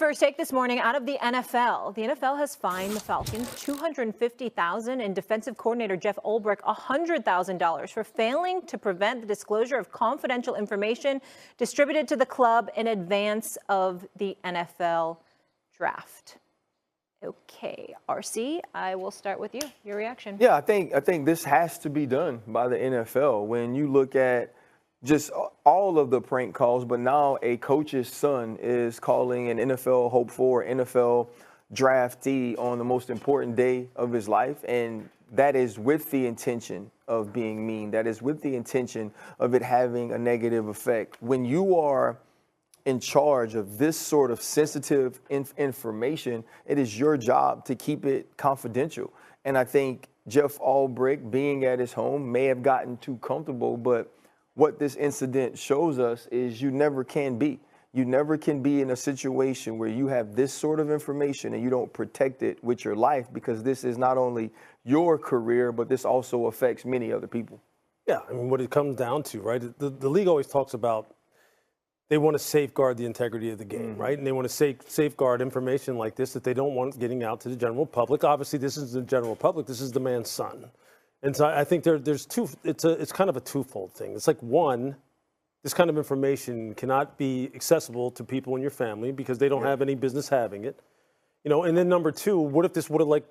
First take this morning out of the NFL. The NFL has fined the Falcons $250,000 and defensive coordinator Jeff Ulbrich $100,000 for failing to prevent the disclosure of confidential information distributed to the club in advance of the NFL draft. Okay, RC, I will start with you. Your reaction? Yeah, I think this has to be done by the NFL. When you look at just all of the prank calls, but now a coach's son is calling an NFL hopeful or NFL draftee on the most important day of his life, and that is with the intention of being mean. That is with the intention of it having a negative effect. When you are in charge of this sort of sensitive information, it is your job to keep it confidential. And I think Jeff Ulbrich, being at his home, may have gotten too comfortable, but what this incident shows us is you never can be. You never can be in a situation where you have this sort of information and you don't protect it with your life, because this is not only your career, but this also affects many other people. Yeah, I mean, what it comes down to, right? The league always talks about they want to safeguard the integrity of the game, right? And they want to safeguard information like this that they don't want getting out to the general public. Obviously, this is the general public. This is the man's son. And so I think there's two. It's kind of a twofold thing. It's like, one, this kind of information cannot be accessible to people in your family because they don't have any business having it, you know. And then number two, what if this would have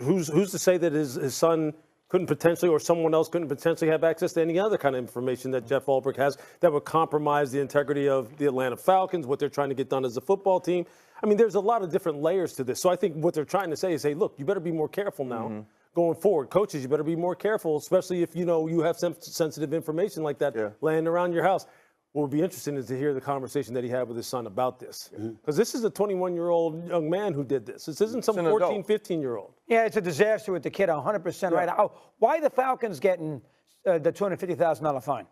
who's to say that his son couldn't potentially, or someone else couldn't potentially have access to any other kind of information that Jeff Ulbrich has that would compromise the integrity of the Atlanta Falcons, what they're trying to get done as a football team. I mean, there's a lot of different layers to this. So I think what they're trying to say is, hey, look, you better be more careful now. Going forward, coaches, you better be more careful, especially if you know you have some sensitive information like that laying around your house. What would be interesting is to hear the conversation that he had with his son about this. Because this is a 21-year-old young man who did this. This isn't some 14, 15-year-old. Yeah, it's a disaster with the kid, 100% right. Oh, why are the Falcons getting the $250,000 fine?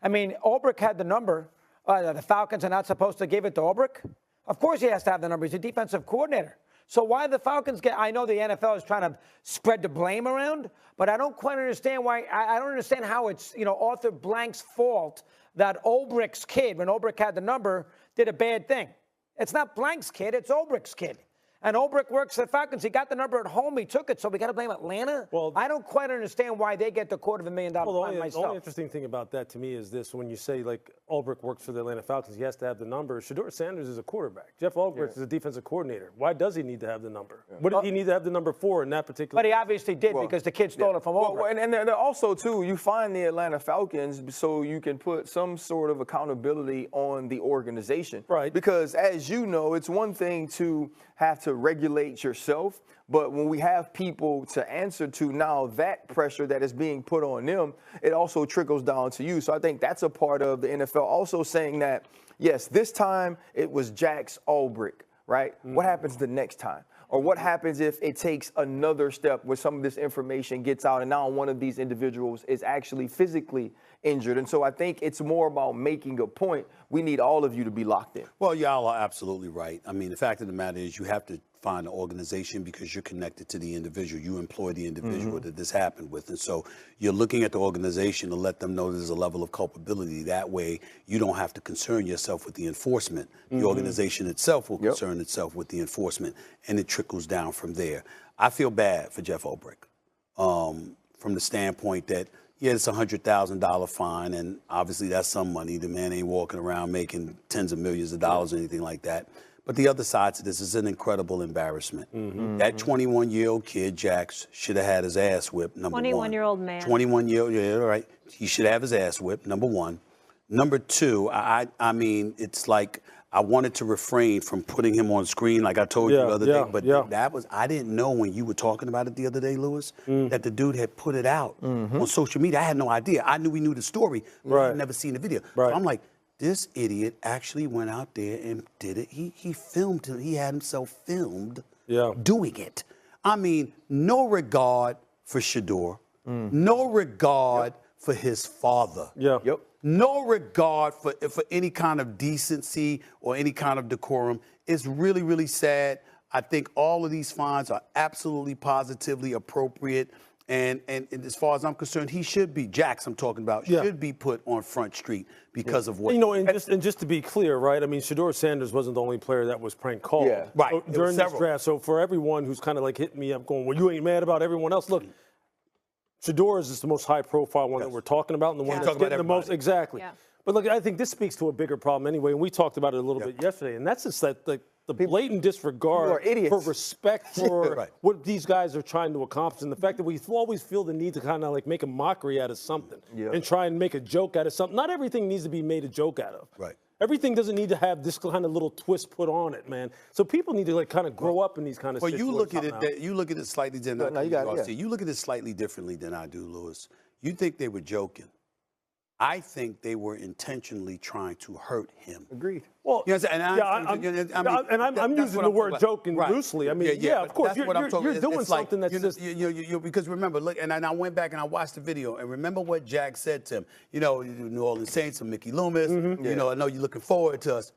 I mean, Ulbrich had the number. The Falcons are not supposed to give it to Ulbrich? Of course he has to have the number. He's a defensive coordinator. So why the Falcons get – I know the NFL is trying to spread the blame around, but I don't quite understand why – I don't understand how it's, you know, Arthur Blank's fault that Ulbrich's kid, when Ulbrich had the number, did a bad thing. It's not Blank's kid, it's Ulbrich's kid. And Ulbrich works at the Falcons. He got the number at home. He took it, so we got to blame Atlanta? Well, I don't quite understand why they get the $250,000 fine myself. The only interesting thing about that to me is this. When you say, like, Ulbrich works for the Atlanta Falcons, he has to have the number. Shedeur Sanders is a quarterback. Jeff Ulbrich is a defensive coordinator. Why does he need to have the number? What did he need to have the number for in that particular? But he obviously did, because the kid stole it from Ulbrich. And they're also, too, you find the Atlanta Falcons so you can put some sort of accountability on the organization. Right. Because, as you know, it's one thing to have to regulate yourself, but when we have people to answer to now, that pressure that is being put on them, it also trickles down to you. So I think that's a part of the NFL also saying that, yes, this time it was Jax Ulbrich, right? What happens the next time? Or what happens if it takes another step where some of this information gets out and now one of these individuals is actually physically injured? And so I think it's more about making a point. We need all of you to be locked in. Well, y'all are absolutely right. I mean, the fact of the matter is you have to find an organization because you're connected to the individual. You employ the individual that this happened with. And so you're looking at the organization to let them know there's a level of culpability. That way you don't have to concern yourself with the enforcement. The organization itself will concern itself with the enforcement, and it trickles down from there. I feel bad for Jeff Ulbrich from the standpoint that, yeah, it's a $100,000 fine, and obviously that's some money. The man ain't walking around making tens of millions of dollars or anything like that. But the other side to this is an incredible embarrassment. That 21-year-old kid, Jax, should have had his ass whipped, number one. 21-year-old man. 21-year-old, yeah, all right. He should have his ass whipped, number one. Number two, I mean, it's like I wanted to refrain from putting him on screen like I told you the other day. But that was, I didn't know when you were talking about it the other day, Lewis, that the dude had put it out on social media. I had no idea. I knew we knew the story, but I had never seen the video. So I'm like, this idiot actually went out there and did it. He filmed it. He had himself filmed doing it. I mean, no regard for Shedeur. No regard for his father. No regard for any kind of decency or any kind of decorum. It's really, really sad. I think all of these fines are absolutely positively appropriate. And as far as I'm concerned, he should be, Jax I'm talking about, should be put on Front Street because of what. You know, and just to be clear, right? I mean, Shedeur Sanders wasn't the only player that was prank called right. during this draft. So for everyone who's kind of like hitting me up going, well, you ain't mad about everyone else. Look, Shedeur is the most high-profile one that we're talking about and the one that's getting the most. Exactly. Yeah. But look, I think this speaks to a bigger problem anyway, and we talked about it a little bit yesterday, and that's just that the blatant disregard for respect for what these guys are trying to accomplish, and the fact that we always feel the need to kind of like make a mockery out of something and try and make a joke out of something. Not everything needs to be made a joke out of. Right. Everything doesn't need to have this kind of little twist put on it, man. So people need to like kind of grow up in these kind of situations. Well, you look at it slightly differently. No, you look at it slightly differently than I do, Lewis. You think they were joking. I think they were intentionally trying to hurt him. Agreed. Well, you know, I'm using the word joking loosely. I mean, of course, you're doing something that's just because remember, look, and I went back and I watched the video, and remember what Jack said to him. You know, New Orleans Saints and Mickey Loomis. You know, I know you're looking forward to us.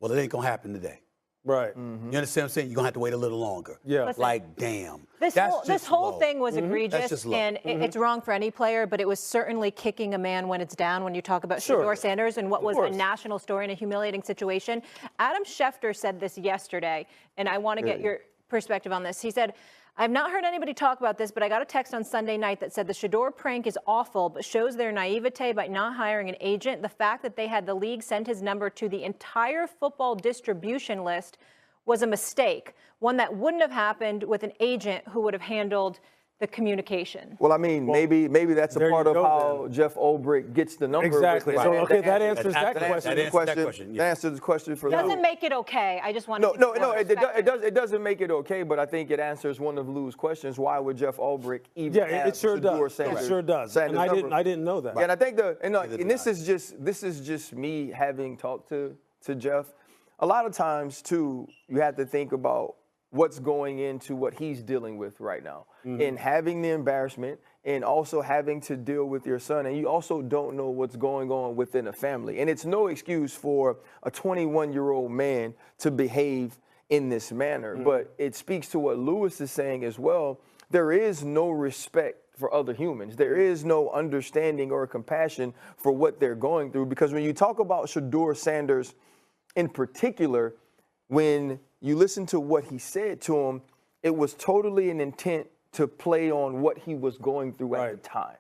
Well, it ain't gonna happen today. Right. You understand what I'm saying? You're going to have to wait a little longer. Yeah. Listen, like, damn. This whole thing was egregious, and it's wrong for any player, but it was certainly kicking a man when it's down when you talk about Shedeur Sanders and what was a national story and a humiliating situation. Adam Schefter said this yesterday, and I want to get your perspective on this. He said, I've not heard anybody talk about this, but I got a text on Sunday night that said the Shedeur prank is awful, but shows their naivete by not hiring an agent. The fact that they had the league send his number to the entire football distribution list was a mistake, one that wouldn't have happened with an agent who would have handled the communication. Well, I mean, maybe that's a part of how Jeff Ulbrich gets the number. Exactly. So, okay, that answers that question. That answers the question for Lou. Doesn't make it okay. I just want to. No, it doesn't make it okay, but I think it answers one of Lou's questions. Why would Jeff Ulbrich even have it sure Shedeur does. Sanders? It sure does. And I didn't know that. Yeah, and I think and this is just me having talked to Jeff. A lot of times, too, you have to think about what's going into what he's dealing with right now. And having the embarrassment and also having to deal with your son. And you also don't know what's going on within a family. And it's no excuse for a 21-year-old man to behave in this manner. But it speaks to what Lewis is saying as well. There is no respect for other humans. There is no understanding or compassion for what they're going through. Because when you talk about Shedeur Sanders in particular, when you listen to what he said to him, it was totally an intent to play on what he was going through at the time.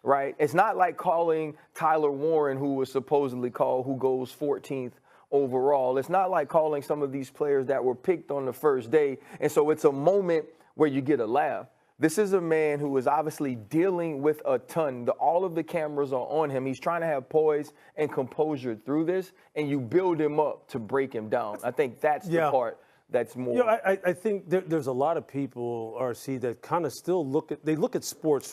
Right? It's not like calling Tyler Warren, who was supposedly called, who goes 14th overall. It's not like calling some of these players that were picked on the first day. And so it's a moment where you get a laugh. This is a man who is obviously dealing with a ton. All of the cameras are on him. He's trying to have poise and composure through this, and you build him up to break him down. I think that's the part that's more. I think there's a lot of people, RC, that kind of still look at sports